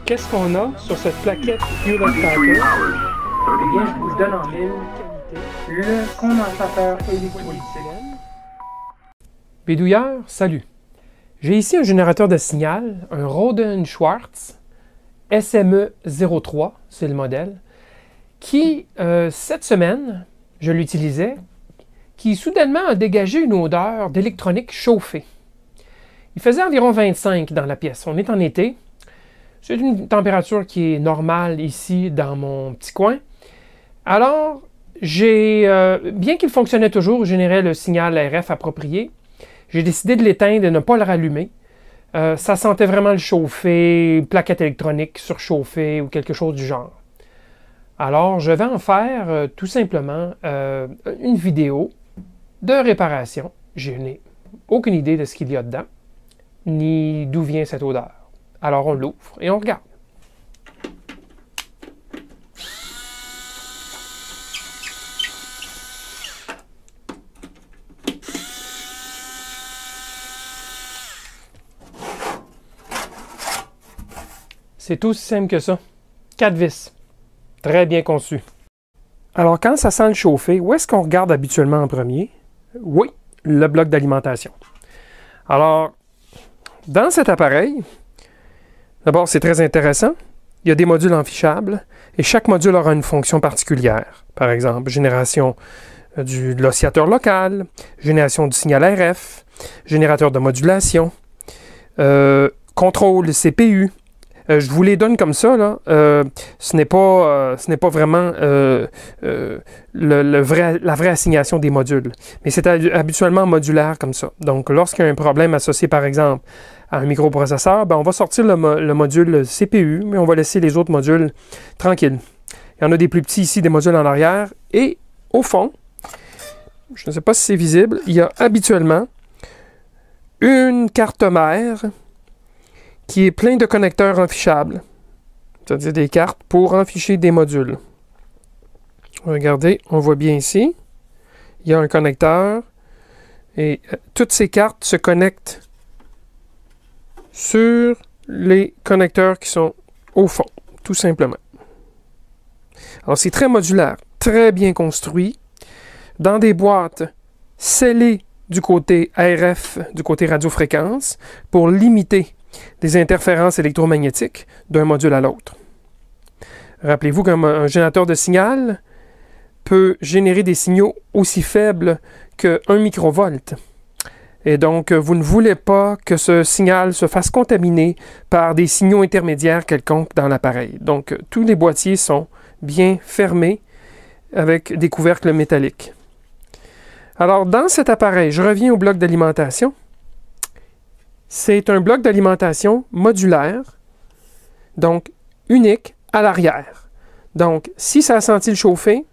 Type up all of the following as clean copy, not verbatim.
Qu'est-ce qu'on a sur cette plaquette Hewlett Packard? Eh bien, je vous donne en mille le condensateur électrolytique. Bidouilleur, salut. J'ai ici un générateur de signal, un Rohde & Schwarz SME03, c'est le modèle, qui, cette semaine, je l'utilisais, qui soudainement a dégagé une odeur d'électronique chauffée. Il faisait environ 25 dans la pièce. On est en été. C'est une température qui est normale ici dans mon petit coin. Alors, bien qu'il fonctionnait toujours, générait le signal RF approprié, j'ai décidé de l'éteindre et de ne pas le rallumer. Ça sentait vraiment le chauffer, plaquette électronique surchauffée ou quelque chose du genre. Alors, je vais en faire tout simplement une vidéo de réparation. Je n'ai aucune idée de ce qu'il y a dedans, ni d'où vient cette odeur. Alors, on l'ouvre et on regarde. C'est aussi simple que ça. 4 vis. Très bien conçu. Alors, quand ça sent le chauffer, où est-ce qu'on regarde habituellement en premier? Oui, le bloc d'alimentation. Alors, dans cet appareil, d'abord, c'est très intéressant. Il y a des modules enfichables et chaque module aura une fonction particulière. Par exemple, génération de l'oscillateur local, génération du signal RF, générateur de modulation, contrôle CPU. Je vous les donne comme ça, là. Ce n'est pas vraiment la vraie assignation des modules. Mais c'est habituellement modulaire comme ça. Donc, lorsqu'il y a un problème associé, par exemple, à un microprocesseur, ben, on va sortir le module CPU, mais on va laisser les autres modules tranquilles. Il y en a des plus petits ici, des modules en arrière. Et au fond, je ne sais pas si c'est visible, il y a habituellement une carte mère qui est plein de connecteurs enfichables, c'est-à-dire des cartes pour enficher des modules. Regardez, on voit bien ici, il y a un connecteur et toutes ces cartes se connectent sur les connecteurs qui sont au fond, tout simplement. Alors c'est très modulaire, très bien construit, dans des boîtes scellées du côté RF, du côté radiofréquence, pour limiter des interférences électromagnétiques d'un module à l'autre. Rappelez-vous qu'un générateur de signal peut générer des signaux aussi faibles que 1 microvolt. Et donc, vous ne voulez pas que ce signal se fasse contaminer par des signaux intermédiaires quelconques dans l'appareil. Donc, tous les boîtiers sont bien fermés avec des couvercles métalliques. Alors, dans cet appareil, je reviens au bloc d'alimentation. C'est un bloc d'alimentation modulaire, donc unique à l'arrière. Donc, si ça a senti le chauffer,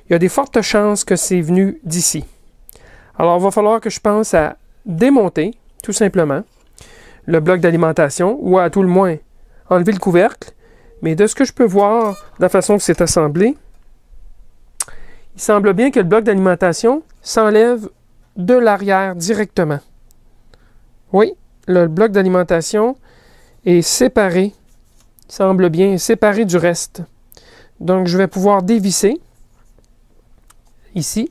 il y a des fortes chances que c'est venu d'ici. Alors, il va falloir que je pense à démonter, tout simplement, le bloc d'alimentation, ou à tout le moins enlever le couvercle. Mais de ce que je peux voir, de la façon que c'est assemblé, il semble bien que le bloc d'alimentation s'enlève de l'arrière directement. Oui, le bloc d'alimentation est séparé, semble bien séparé du reste. Donc, je vais pouvoir dévisser, ici,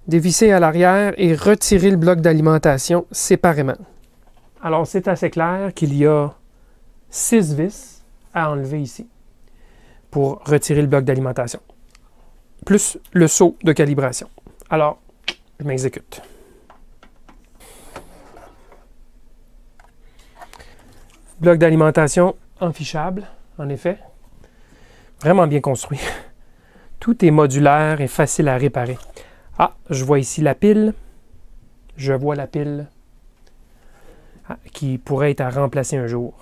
dévisser à l'arrière et retirer le bloc d'alimentation séparément. Alors, c'est assez clair qu'il y a 6 vis à enlever ici pour retirer le bloc d'alimentation, plus le seau de calibration. Alors, je m'exécute. Bloc d'alimentation enfichable, en effet. Vraiment bien construit. Tout est modulaire et facile à réparer. Ah, je vois ici la pile. Je vois la pile qui pourrait être à remplacer un jour.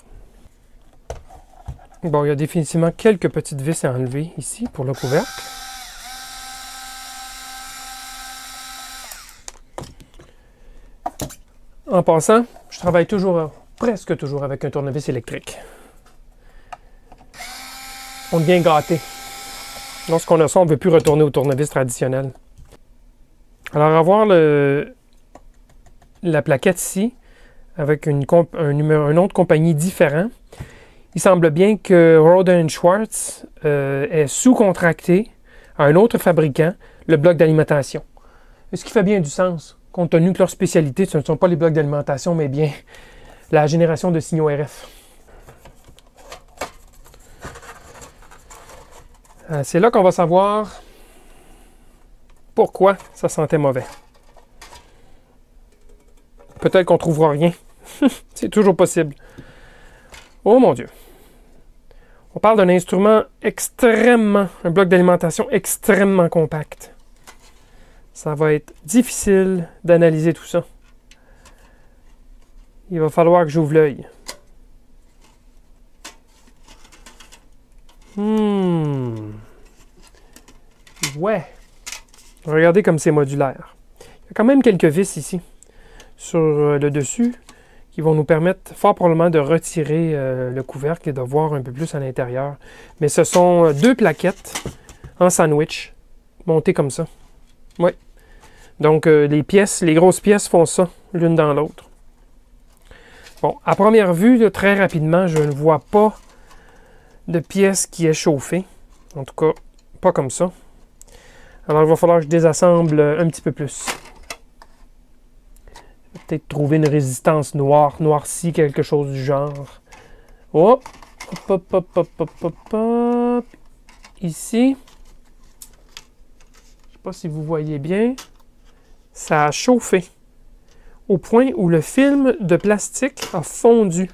Bon, il y a définitivement quelques petites vis à enlever ici pour le couvercle. En passant, je travaille presque toujours avec un tournevis électrique. On devient gâté. Lorsqu'on a ça, on ne veut plus retourner au tournevis traditionnel. Alors, avoir la plaquette ici, avec un nom de compagnie différent. Il semble bien que Rohde & Schwarz est sous-contracté à un autre fabricant, le bloc d'alimentation. Ce qui fait bien du sens, compte tenu que leur spécialité, ce ne sont pas les blocs d'alimentation, mais bien la génération de signaux RF. C'est là qu'on va savoir pourquoi ça sentait mauvais. Peut-être qu'on ne trouvera rien. C'est toujours possible. Oh mon Dieu. On parle d'un instrument un bloc d'alimentation extrêmement compact. Ça va être difficile d'analyser tout ça. Il va falloir que j'ouvre l'œil. Ouais. Regardez comme c'est modulaire. Il y a quand même quelques vis ici, sur le dessus, qui vont nous permettre fort probablement de retirer le couvercle et de voir un peu plus à l'intérieur. Mais ce sont 2 plaquettes en sandwich, montées comme ça. Oui. Donc, les grosses pièces font ça, l'une dans l'autre. Bon, à première vue, là, très rapidement, je ne vois pas de pièce qui est chauffée. En tout cas, pas comme ça. Alors, il va falloir que je désassemble un petit peu plus. Peut-être trouver une résistance noircie, quelque chose du genre. Oh! Hop, hop, hop, hop, hop, hop. Ici. Je ne sais pas si vous voyez bien. Ça a chauffé. Au point où le film de plastique a fondu.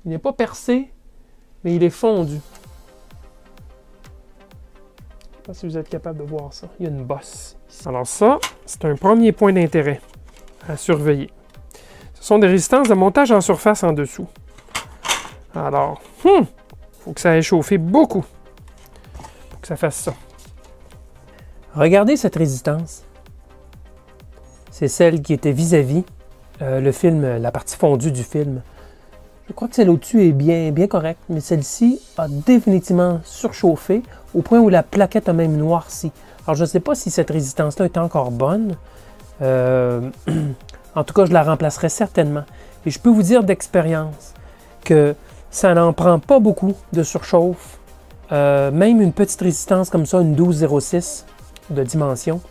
Il n'est pas percé, mais il est fondu. Je ne sais pas si vous êtes capable de voir ça. Il y a une bosse. Alors ça, c'est un premier point d'intérêt à surveiller. Ce sont des résistances de montage en surface en dessous. Alors, il faut que ça ait chauffé beaucoup pour que ça fasse ça. Regardez cette résistance. C'est celle qui était vis-à-vis le film, la partie fondue du film. Je crois que celle au-dessus est bien correcte, mais celle-ci a définitivement surchauffé au point où la plaquette a même noirci. Alors, je ne sais pas si cette résistance-là est encore bonne. En tout cas, je la remplacerai certainement. Et je peux vous dire d'expérience que ça n'en prend pas beaucoup de surchauffe. Même une petite résistance comme ça, une 1206 de dimension,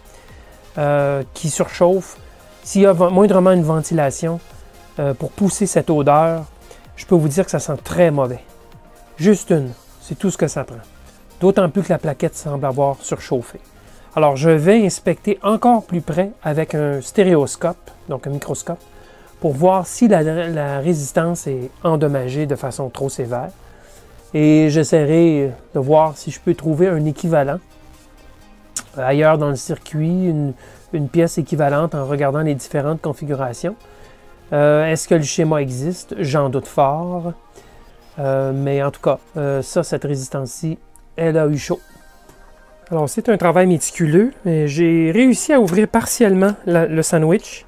qui surchauffe. S'il y a moindrement une ventilation pour pousser cette odeur, je peux vous dire que ça sent très mauvais. Juste une, c'est tout ce que ça prend. D'autant plus que la plaquette semble avoir surchauffé. Alors, je vais inspecter encore plus près avec un stéréoscope, donc un microscope, pour voir si la résistance est endommagée de façon trop sévère. Et j'essaierai de voir si je peux trouver un équivalent ailleurs dans le circuit, une pièce équivalente en regardant les différentes configurations. Est-ce que le schéma existe? J'en doute fort. Mais en tout cas, cette résistance-ci, elle a eu chaud. Alors, c'est un travail méticuleux, mais j'ai réussi à ouvrir partiellement le sandwich.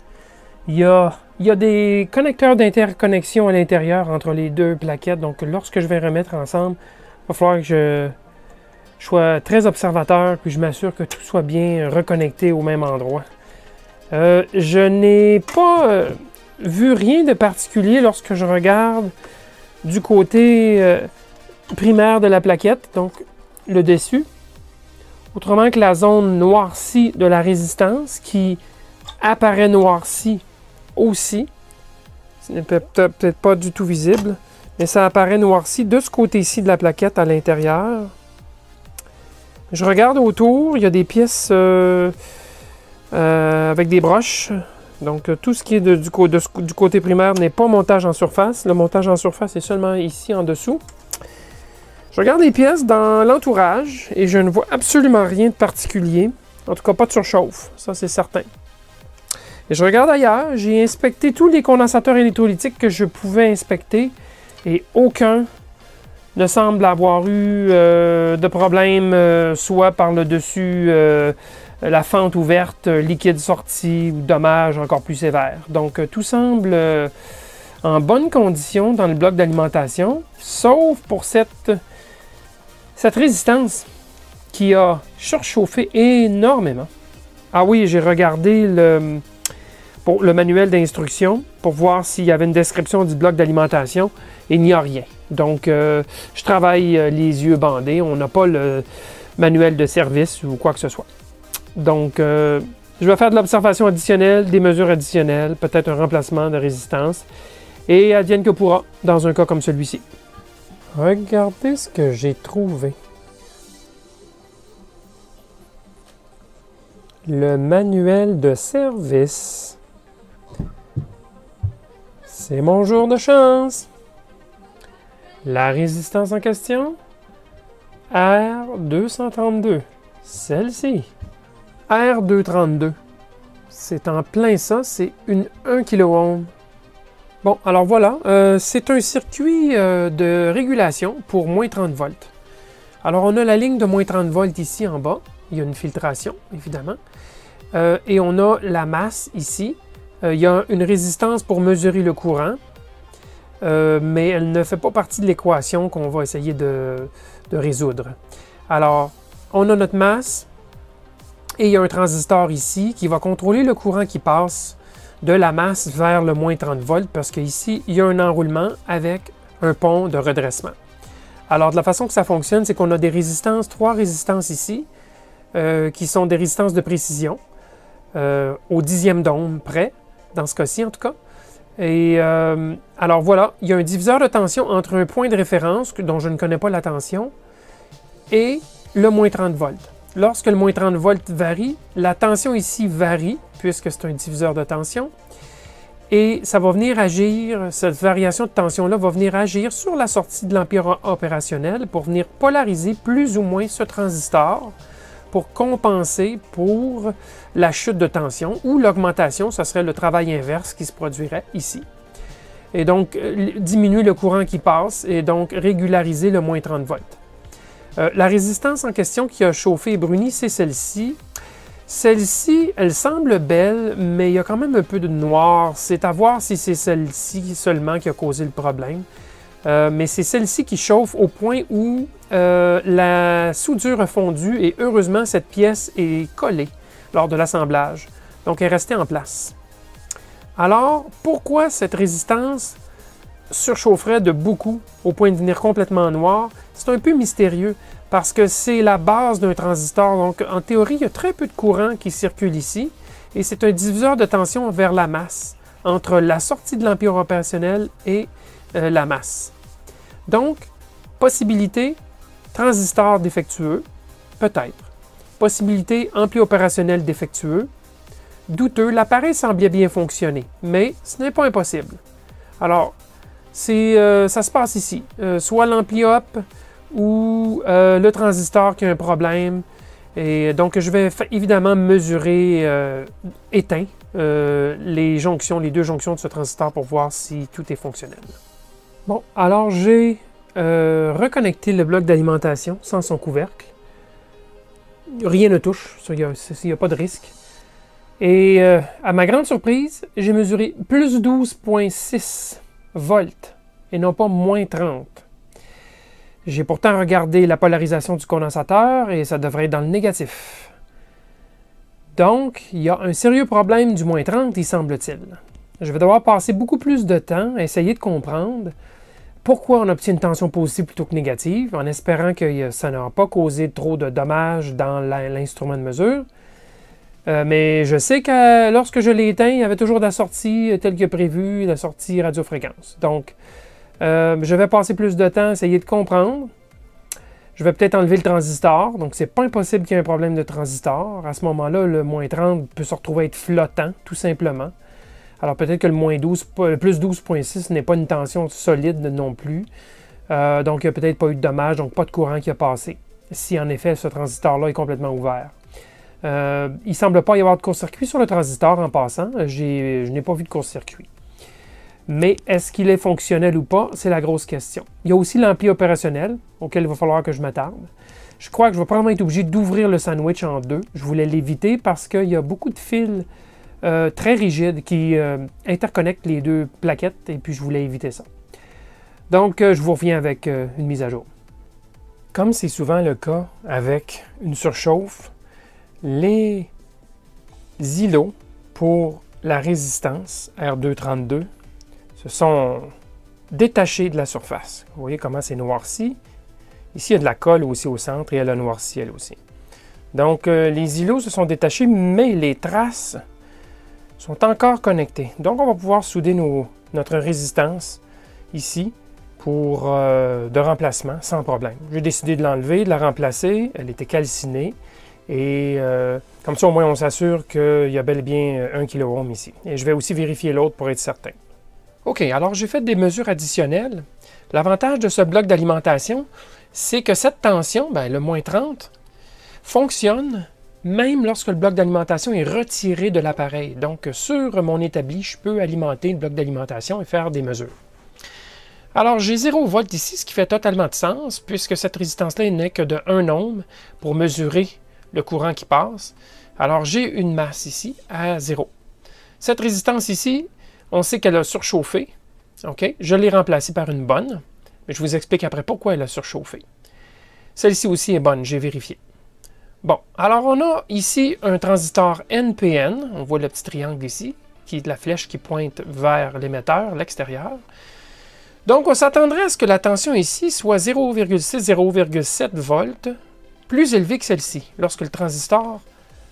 Il y a des connecteurs d'interconnexion à l'intérieur entre les 2 plaquettes. Donc, lorsque je vais remettre ensemble, il va falloir que je sois très observateur, puis je m'assure que tout soit bien reconnecté au même endroit. Je n'ai pas vu rien de particulier lorsque je regarde du côté primaire de la plaquette, donc le dessus. Autrement que la zone noircie de la résistance qui apparaît noircie aussi. Ce n'est peut-être pas du tout visible, mais ça apparaît noirci de ce côté-ci de la plaquette à l'intérieur. Je regarde autour, il y a des pièces avec des broches. Donc tout ce qui est du côté primaire n'est pas montage en surface. Le montage en surface est seulement ici en dessous. Je regarde les pièces dans l'entourage et je ne vois absolument rien de particulier. En tout cas, pas de surchauffe, ça c'est certain. Et je regarde ailleurs, j'ai inspecté tous les condensateurs électrolytiques que je pouvais inspecter et aucun ne semble avoir eu de problème, soit par le dessus, la fente ouverte, liquide sorti ou dommage encore plus sévère. Donc tout semble en bonne condition dans le bloc d'alimentation, sauf pour cette résistance qui a surchauffé énormément. Ah oui, j'ai regardé pour le manuel d'instruction pour voir s'il y avait une description du bloc d'alimentation. Il n'y a rien. Donc, je travaille les yeux bandés. On n'a pas le manuel de service ou quoi que ce soit. Donc, je vais faire de l'observation additionnelle, des mesures additionnelles, peut-être un remplacement de résistance. Et advienne que pourra dans un cas comme celui-ci. Regardez ce que j'ai trouvé. Le manuel de service. C'est mon jour de chance. La résistance en question, R232. Celle-ci. R232. C'est en plein ça, c'est une 1 kΩ. Bon, alors voilà, c'est un circuit de régulation pour moins 30 volts. Alors on a la ligne de moins 30 volts ici en bas. Il y a une filtration, évidemment. Et on a la masse ici. Il y a une résistance pour mesurer le courant. Mais elle ne fait pas partie de l'équation qu'on va essayer de résoudre. Alors, on a notre masse et il y a un transistor ici qui va contrôler le courant qui passe de la masse vers le moins 30 volts parce qu'ici, il y a un enroulement avec un pont de redressement. Alors, de la façon que ça fonctionne, c'est qu'on a des résistances, 3 résistances ici, qui sont des résistances de précision, au dixième d'ohm près, dans ce cas-ci en tout cas. Et alors voilà, il y a un diviseur de tension entre un point de référence, dont je ne connais pas la tension, et le moins 30 volts. Lorsque le moins 30 volts varie, la tension ici varie, puisque c'est un diviseur de tension, et ça va venir agir, cette variation de tension-là va venir agir sur la sortie de l'ampère opérationnel pour venir polariser plus ou moins ce transistor pour compenser pour la chute de tension ou l'augmentation, ce serait le travail inverse qui se produirait ici. Et donc, diminuer le courant qui passe et donc régulariser le moins 30 volts. La résistance en question qui a chauffé et bruni, c'est celle-ci. Celle-ci, elle semble belle, mais il y a quand même un peu de noir. C'est à voir si c'est celle-ci seulement qui a causé le problème. Mais c'est celle-ci qui chauffe au point où la soudure a fondu et heureusement, cette pièce est collée lors de l'assemblage. Donc, elle est restée en place. Alors, pourquoi cette résistance surchaufferait de beaucoup au point de venir complètement noir? C'est un peu mystérieux parce que c'est la base d'un transistor. Donc, en théorie, il y a très peu de courant qui circule ici et c'est un diviseur de tension vers la masse entre la sortie de l'ampère opérationnel et la masse. Donc, possibilité, transistor défectueux, peut-être. Possibilité, ampli opérationnel défectueux, douteux. L'appareil semblait bien fonctionner, mais ce n'est pas impossible. Alors, ça se passe ici. Soit l'ampli op ou le transistor qui a un problème. Et donc, je vais évidemment mesurer éteint les deux jonctions de ce transistor pour voir si tout est fonctionnel. Bon, alors j'ai reconnecté le bloc d'alimentation sans son couvercle. Rien ne touche, il n'y a pas de risque. Et à ma grande surprise, j'ai mesuré plus 12,6 volts et non pas moins 30. J'ai pourtant regardé la polarisation du condensateur et ça devrait être dans le négatif. Donc, il y a un sérieux problème du moins 30, il semble-t-il. Je vais devoir passer beaucoup plus de temps à essayer de comprendre pourquoi on obtient une tension positive plutôt que négative, en espérant que ça n'aura pas causé trop de dommages dans l'instrument de mesure. Mais je sais que lorsque je l'ai éteint, il y avait toujours la sortie telle que prévue, la sortie radiofréquence. Donc, je vais passer plus de temps à essayer de comprendre. Je vais peut-être enlever le transistor. Donc, c'est pas impossible qu'il y ait un problème de transistor. À ce moment-là, le moins 30 peut se retrouver être flottant, tout simplement. Alors, peut-être que le plus 12,6 n'est pas une tension solide non plus. Donc, il n'y a peut-être pas eu de dommage, donc pas de courant qui a passé. Si, en effet, ce transistor-là est complètement ouvert. Il ne semble pas y avoir de court-circuit sur le transistor en passant. Je n'ai pas vu de court-circuit. Mais est-ce qu'il est fonctionnel ou pas? C'est la grosse question. Il y a aussi l'ampli opérationnel, auquel il va falloir que je m'attarde. Je crois que je vais probablement être obligé d'ouvrir le sandwich en deux. Je voulais l'éviter parce qu'il y a beaucoup de fils très rigides qui interconnectent les deux plaquettes et puis je voulais éviter ça. Donc, je vous reviens avec une mise à jour. Comme c'est souvent le cas avec une surchauffe, les îlots pour la résistance R232 se sont détachées de la surface. Vous voyez comment c'est noirci. Ici, il y a de la colle aussi au centre et elle a noirci elle aussi. Donc, les îlots se sont détachés, mais les traces sont encore connectées. Donc, on va pouvoir souder notre résistance ici pour de remplacement sans problème. J'ai décidé de l'enlever, de la remplacer. Elle était calcinée. Et comme ça, au moins, on s'assure qu'il y a bel et bien 1 kΩ ici. Et je vais aussi vérifier l'autre pour être certain. OK, alors j'ai fait des mesures additionnelles. L'avantage de ce bloc d'alimentation, c'est que cette tension, le moins 30, fonctionne même lorsque le bloc d'alimentation est retiré de l'appareil. Donc, sur mon établi, je peux alimenter le bloc d'alimentation et faire des mesures. Alors, j'ai 0 volt ici, ce qui fait totalement de sens, puisque cette résistance-là n'est que de 1 ohm pour mesurer le courant qui passe. Alors, j'ai une masse ici à 0. Cette résistance ici, on sait qu'elle a surchauffé. OK? Je l'ai remplacée par une bonne, mais je vous explique après pourquoi elle a surchauffé. Celle-ci aussi est bonne, j'ai vérifié. Bon, alors on a ici un transistor NPN, on voit le petit triangle ici, qui est la flèche qui pointe vers l'émetteur, l'extérieur. Donc on s'attendrait à ce que la tension ici soit 0,6-0,7 volts, plus élevée que celle-ci, lorsque le transistor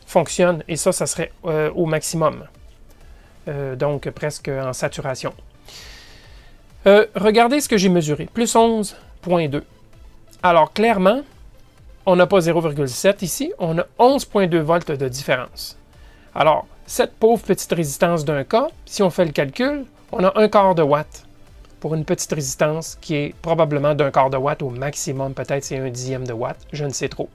fonctionne, et ça serait au maximum, donc presque en saturation. Regardez ce que j'ai mesuré, plus 11,2. Alors clairement, on n'a pas 0,7 ici, on a 11,2 volts de différence. Alors, cette pauvre petite résistance d'un K, si on fait le calcul, on a 1/4 de watt pour une petite résistance qui est probablement d'1/4 de watt au maximum, peut-être c'est 1/10 de watt, je ne sais trop.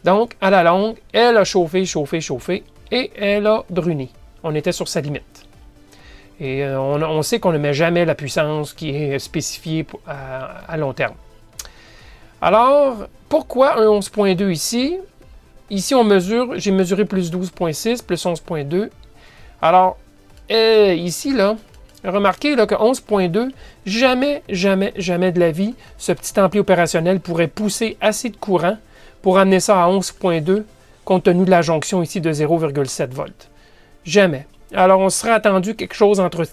Donc, à la longue, elle a chauffé, chauffé, chauffé, et elle a bruni. On était sur sa limite. Et on sait qu'on ne met jamais la puissance qui est spécifiée à long terme. Alors, pourquoi un 11,2 ici? Ici, j'ai mesuré plus 12,6, plus 11,2. Alors, ici, là, remarquez là, que 11,2, jamais de la vie, ce petit ampli opérationnel pourrait pousser assez de courant pour amener ça à 11,2, compte tenu de la jonction ici de 0,7 volts. Jamais. Alors, on serait attendu quelque chose entre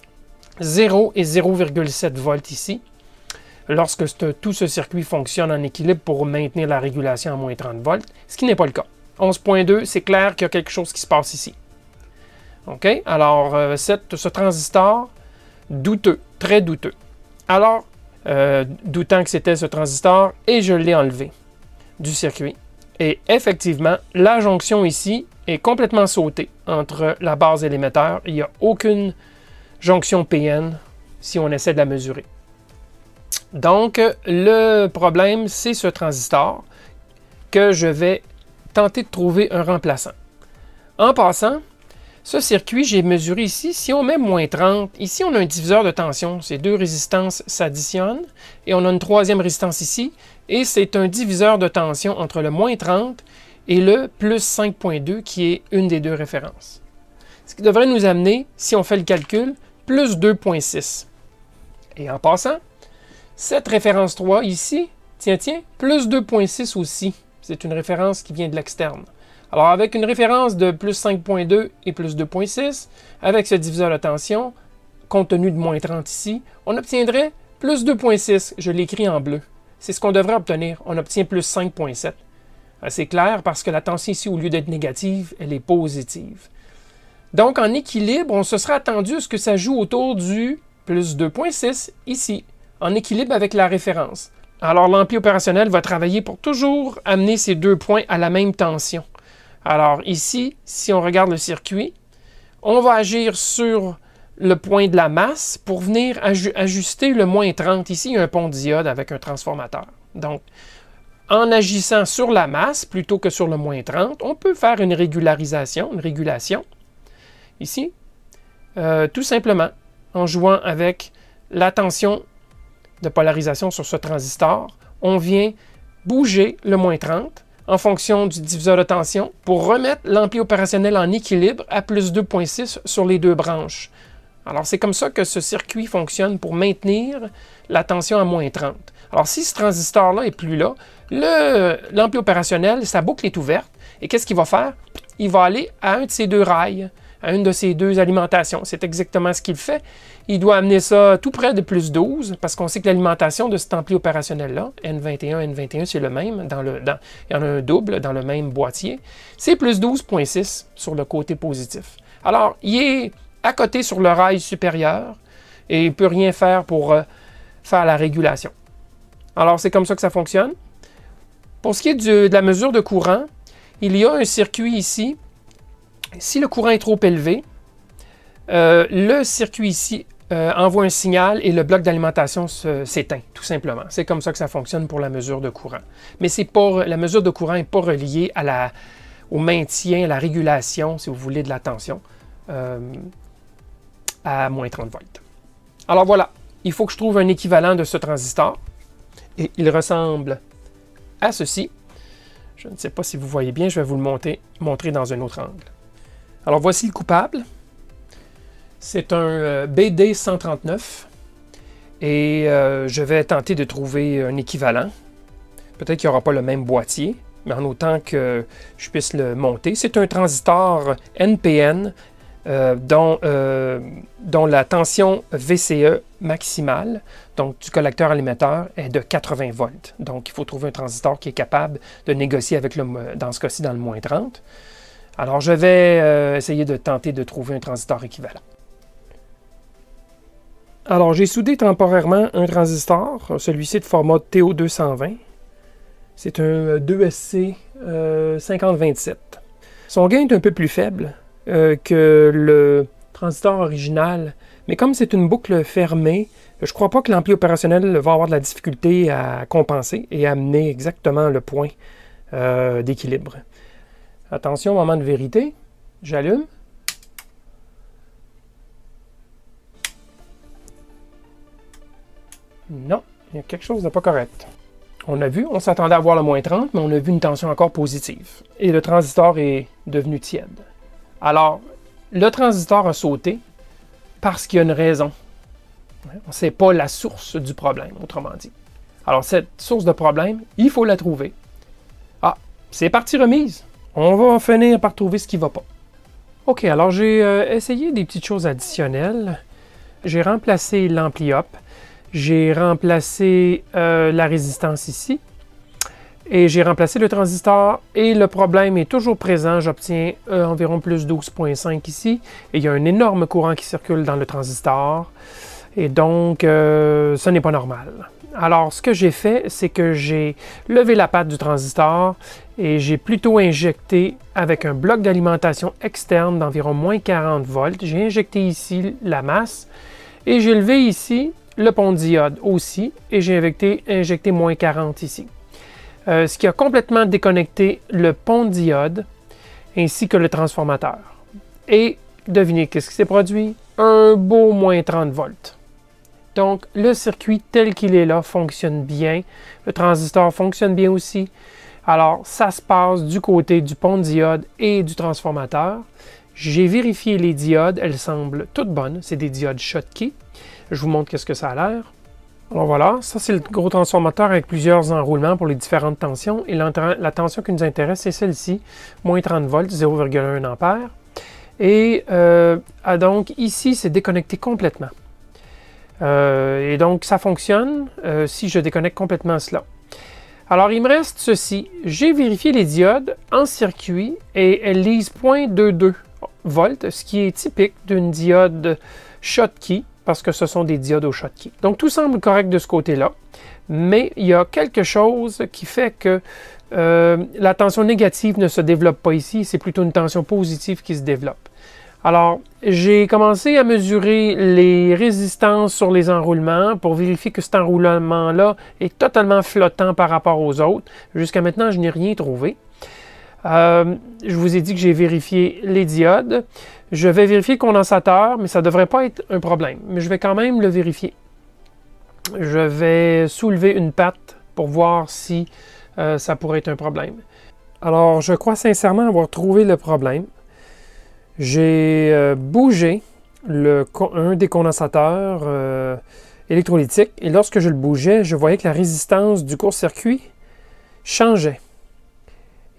0 et 0,7 volts ici, lorsque tout ce circuit fonctionne en équilibre pour maintenir la régulation à moins 30 volts, ce qui n'est pas le cas. 11,2, c'est clair qu'il y a quelque chose qui se passe ici. OK? Alors, ce transistor, douteux, très douteux. Alors, doutant que c'était ce transistor, et je l'ai enlevé du circuit. Et effectivement, la jonction ici est complètement sautée entre la base et l'émetteur. Il n'y a aucune jonction PN si on essaie de la mesurer. Donc, le problème, c'est ce transistor que je vais tenter de trouver un remplaçant. En passant, ce circuit, j'ai mesuré ici, si on met moins 30, ici on a un diviseur de tension, ces deux résistances s'additionnent, et on a une troisième résistance ici, et c'est un diviseur de tension entre le moins 30 et le plus 5,2 qui est une des deux références. Ce qui devrait nous amener, si on fait le calcul, plus 2,6. Et en passant, cette référence 3 ici, tiens, plus 2,6 aussi. C'est une référence qui vient de l'externe. Alors, avec une référence de plus 5,2 et plus 2,6, avec ce diviseur de tension, compte tenu de moins 30 ici, on obtiendrait plus 2,6. Je l'écris en bleu. C'est ce qu'on devrait obtenir. On obtient plus 5,7. C'est clair parce que la tension ici, au lieu d'être négative, elle est positive. Donc, en équilibre, on se serait attendu à ce que ça joue autour du plus 2,6 ici, en équilibre avec la référence. Alors, l'ampli opérationnel va travailler pour toujours amener ces deux points à la même tension. Alors ici, si on regarde le circuit, on va agir sur le point de la masse pour venir ajuster le moins 30. Ici, il y a un pont diode avec un transformateur. Donc, en agissant sur la masse plutôt que sur le moins 30, on peut faire une régulation. Ici, tout simplement en jouant avec la tension de polarisation sur ce transistor, on vient bouger le moins 30 en fonction du diviseur de tension pour remettre l'ampli opérationnel en équilibre à plus 2,6 sur les deux branches. Alors, c'est comme ça que ce circuit fonctionne pour maintenir la tension à moins 30. Alors, si ce transistor-là n'est plus là, l'ampli opérationnel, sa boucle est ouverte. Et qu'est-ce qu'il va faire? Il va aller à un de ces deux rails à une de ces deux alimentations. C'est exactement ce qu'il fait. Il doit amener ça tout près de plus 12, parce qu'on sait que l'alimentation de cet ampli opérationnel-là, N21, N21, c'est le même, il y en a un double dans le même boîtier, c'est plus 12,6 sur le côté positif. Alors, il est à côté sur le rail supérieur, et il ne peut rien faire pour faire la régulation. Alors, c'est comme ça que ça fonctionne. Pour ce qui est de la mesure de courant, il y a un circuit ici. Si le courant est trop élevé, le circuit ici envoie un signal et le bloc d'alimentation s'éteint, tout simplement. C'est comme ça que ça fonctionne pour la mesure de courant. Mais la mesure de courant n'est pas reliée au maintien, à la régulation, si vous voulez, de la tension à moins 30 volts. Alors voilà, il faut que je trouve un équivalent de ce transistor. Et il ressemble à ceci. Je ne sais pas si vous voyez bien, je vais vous le montrer dans un autre angle. Alors voici le coupable. C'est un BD139 et je vais tenter de trouver un équivalent. Peut-être qu'il n'y aura pas le même boîtier, mais en autant que je puisse le monter. C'est un transistor NPN dont la tension VCE maximale, donc du collecteur à l'émetteur, est de 80 volts. Donc, il faut trouver un transistor qui est capable de négocier avec, dans ce cas-ci, dans le moins 30. Alors, je vais essayer de tenter de trouver un transistor équivalent. Alors, j'ai soudé temporairement un transistor, celui-ci de format TO220. C'est un 2SC 5027. Son gain est un peu plus faible que le transistor original, mais comme c'est une boucle fermée, je ne crois pas que l'ampli opérationnel va avoir de la difficulté à compenser et à amener exactement le point d'équilibre. Attention, moment de vérité, j'allume. Non, il y a quelque chose de pas correct. On a vu, on s'attendait à voir le moins 30, mais on a vu une tension encore positive. Et le transistor est devenu tiède. Alors, le transistor a sauté parce qu'il y a une raison. On ne sait pas la source du problème, autrement dit. Alors, cette source de problème, il faut la trouver. Ah, c'est partie remise. On va finir par trouver ce qui ne va pas. OK, alors j'ai essayé des petites choses additionnelles. J'ai remplacé l'ampli up. J'ai remplacé la résistance ici. Et j'ai remplacé le transistor et le problème est toujours présent. J'obtiens environ plus 12,5 ici. Et il y a un énorme courant qui circule dans le transistor. Et donc, ce n'est pas normal. Alors, ce que j'ai fait, c'est que j'ai levé la patte du transistor et j'ai plutôt injecté avec un bloc d'alimentation externe d'environ moins 40 volts. J'ai injecté ici la masse et j'ai levé ici le pont de diode aussi et j'ai injecté moins 40 ici. Ce qui a complètement déconnecté le pont de diode ainsi que le transformateur. Et devinez qu'est-ce qui s'est produit? Un beau moins 30 volts. Donc, le circuit tel qu'il est là fonctionne bien. Le transistor fonctionne bien aussi. Alors, ça se passe du côté du pont de diode et du transformateur. J'ai vérifié les diodes. Elles semblent toutes bonnes. C'est des diodes Schottky. Je vous montre qu'est-ce que ça a l'air. Alors voilà, ça c'est le gros transformateur avec plusieurs enroulements pour les différentes tensions. Et la tension qui nous intéresse, c'est celle-ci, moins 30 volts, 0,1 ampère. Et donc ici, c'est déconnecté complètement. Et donc ça fonctionne si je déconnecte complètement cela. Alors il me reste ceci. J'ai vérifié les diodes en circuit et elles lisent 0,22 volts, ce qui est typique d'une diode Schottky, parce que ce sont des diodes au Schottky. Donc tout semble correct de ce côté-là, mais il y a quelque chose qui fait que la tension négative ne se développe pas ici, c'est plutôt une tension positive qui se développe. Alors, j'ai commencé à mesurer les résistances sur les enroulements pour vérifier que cet enroulement-là est totalement flottant par rapport aux autres. Jusqu'à maintenant, je n'ai rien trouvé. Je vous ai dit que j'ai vérifié les diodes. Je vais vérifier le condensateur, mais ça ne devrait pas être un problème. Mais je vais quand même le vérifier. Je vais soulever une patte pour voir si ça pourrait être un problème. Alors, je crois sincèrement avoir trouvé le problème. J'ai bougé un des condensateurs électrolytiques et lorsque je le bougeais, je voyais que la résistance du court-circuit changeait.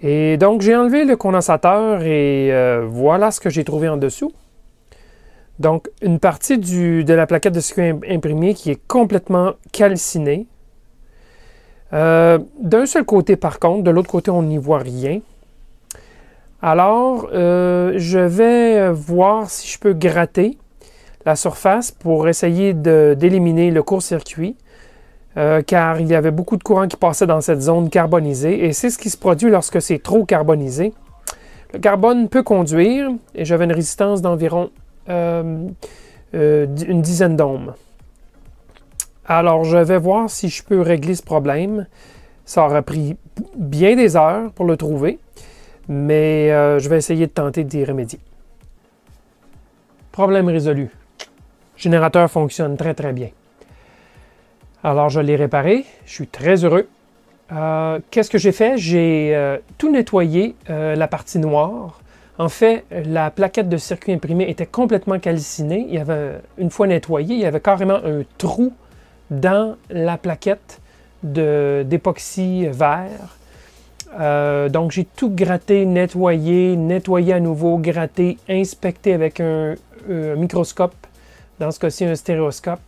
Et donc, j'ai enlevé le condensateur et voilà ce que j'ai trouvé en dessous. Donc, une partie de la plaquette de circuit imprimé qui est complètement calcinée. D'un seul côté, par contre, de l'autre côté, on n'y voit rien. Alors, je vais voir si je peux gratter la surface pour essayer d'éliminer le court-circuit, car il y avait beaucoup de courant qui passait dans cette zone carbonisée, et c'est ce qui se produit lorsque c'est trop carbonisé. Le carbone peut conduire, et j'avais une résistance d'environ une dizaine d'ohms. Alors, je vais voir si je peux régler ce problème. Ça aura pris bien des heures pour le trouver, mais je vais essayer de tenter d'y remédier. Problème résolu. Le générateur fonctionne très très bien. Alors, je l'ai réparé. Je suis très heureux. Qu'est-ce que j'ai fait? J'ai tout nettoyé, la partie noire. En fait, la plaquette de circuit imprimé était complètement calcinée. Il y avait, une fois nettoyée, il y avait carrément un trou dans la plaquette d'époxy vert. Donc, j'ai tout gratté, nettoyé à nouveau, gratté, inspecté avec un microscope, dans ce cas-ci un stéréoscope,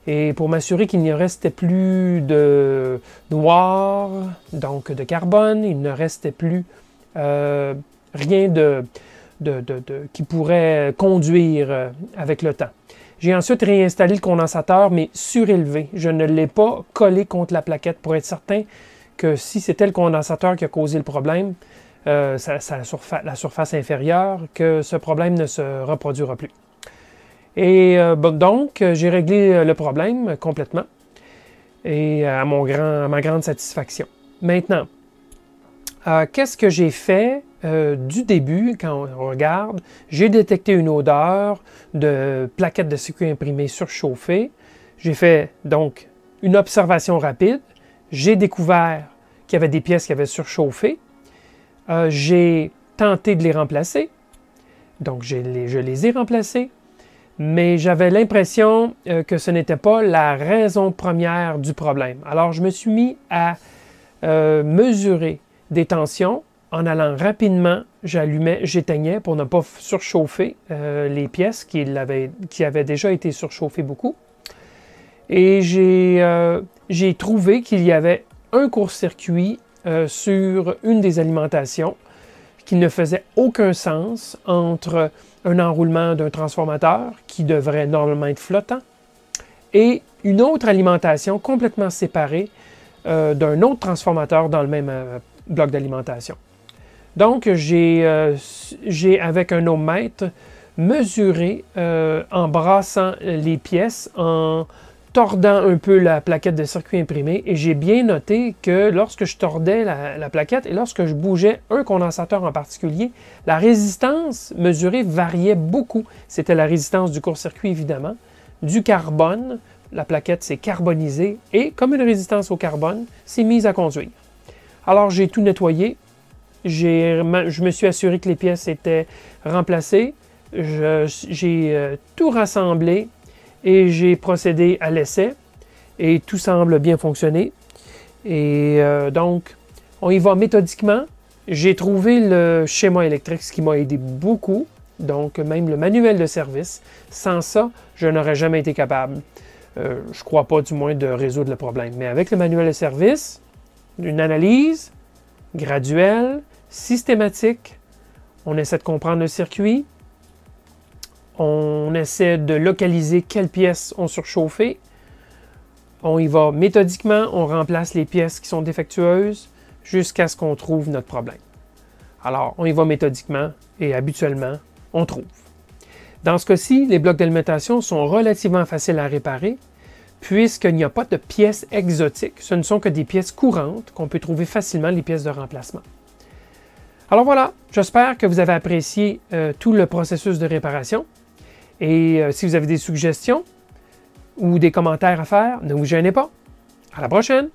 et pour m'assurer qu'il ne restait plus de noir, donc de carbone, il ne restait plus rien qui pourrait conduire avec le temps. J'ai ensuite réinstallé le condensateur, mais surélevé. Je ne l'ai pas collé contre la plaquette pour être certain que si c'était le condensateur qui a causé le problème, la surface inférieure, que ce problème ne se reproduira plus. Et donc, j'ai réglé le problème complètement et à ma grande satisfaction. Maintenant, qu'est-ce que j'ai fait du début, quand on regarde? J'ai détecté une odeur de plaquette de circuit imprimé surchauffée. J'ai fait donc une observation rapide. J'ai découvert qu'il y avait des pièces qui avaient surchauffé. J'ai tenté de les remplacer. Donc, je les ai remplacées. Mais j'avais l'impression que ce n'était pas la raison première du problème. Alors, je me suis mis à mesurer des tensions en allant rapidement, j'éteignais pour ne pas surchauffer les pièces qui avaient déjà été surchauffées beaucoup. Et j'ai trouvé qu'il y avait un court-circuit sur une des alimentations qui ne faisait aucun sens entre un enroulement d'un transformateur qui devrait normalement être flottant et une autre alimentation complètement séparée d'un autre transformateur dans le même bloc d'alimentation. Donc, j'ai avec un ohmmètre, mesuré en brassant les pièces, en tordant un peu la plaquette de circuit imprimé, et j'ai bien noté que lorsque je tordais la plaquette et lorsque je bougeais un condensateur en particulier, la résistance mesurée variait beaucoup. C'était la résistance du court-circuit, évidemment, du carbone, la plaquette s'est carbonisée, et comme une résistance au carbone, s'est mise à conduire. Alors, j'ai tout nettoyé, je me suis assuré que les pièces étaient remplacées, j'ai tout rassemblé, et j'ai procédé à l'essai et tout semble bien fonctionner. Et donc, on y va méthodiquement. J'ai trouvé le schéma électrique, ce qui m'a aidé beaucoup. Donc, même le manuel de service. Sans ça, je n'aurais jamais été capable, je ne crois pas du moins, de résoudre le problème. Mais avec le manuel de service, une analyse graduelle, systématique, on essaie de comprendre le circuit. On essaie de localiser quelles pièces ont surchauffé. On y va méthodiquement, on remplace les pièces qui sont défectueuses jusqu'à ce qu'on trouve notre problème. Alors, on y va méthodiquement et habituellement, on trouve. Dans ce cas-ci, les blocs d'alimentation sont relativement faciles à réparer puisqu'il n'y a pas de pièces exotiques. Ce ne sont que des pièces courantes qu'on peut trouver facilement, les pièces de remplacement. Alors voilà, j'espère que vous avez apprécié tout le processus de réparation. Et si vous avez des suggestions ou des commentaires à faire, ne vous gênez pas. À la prochaine!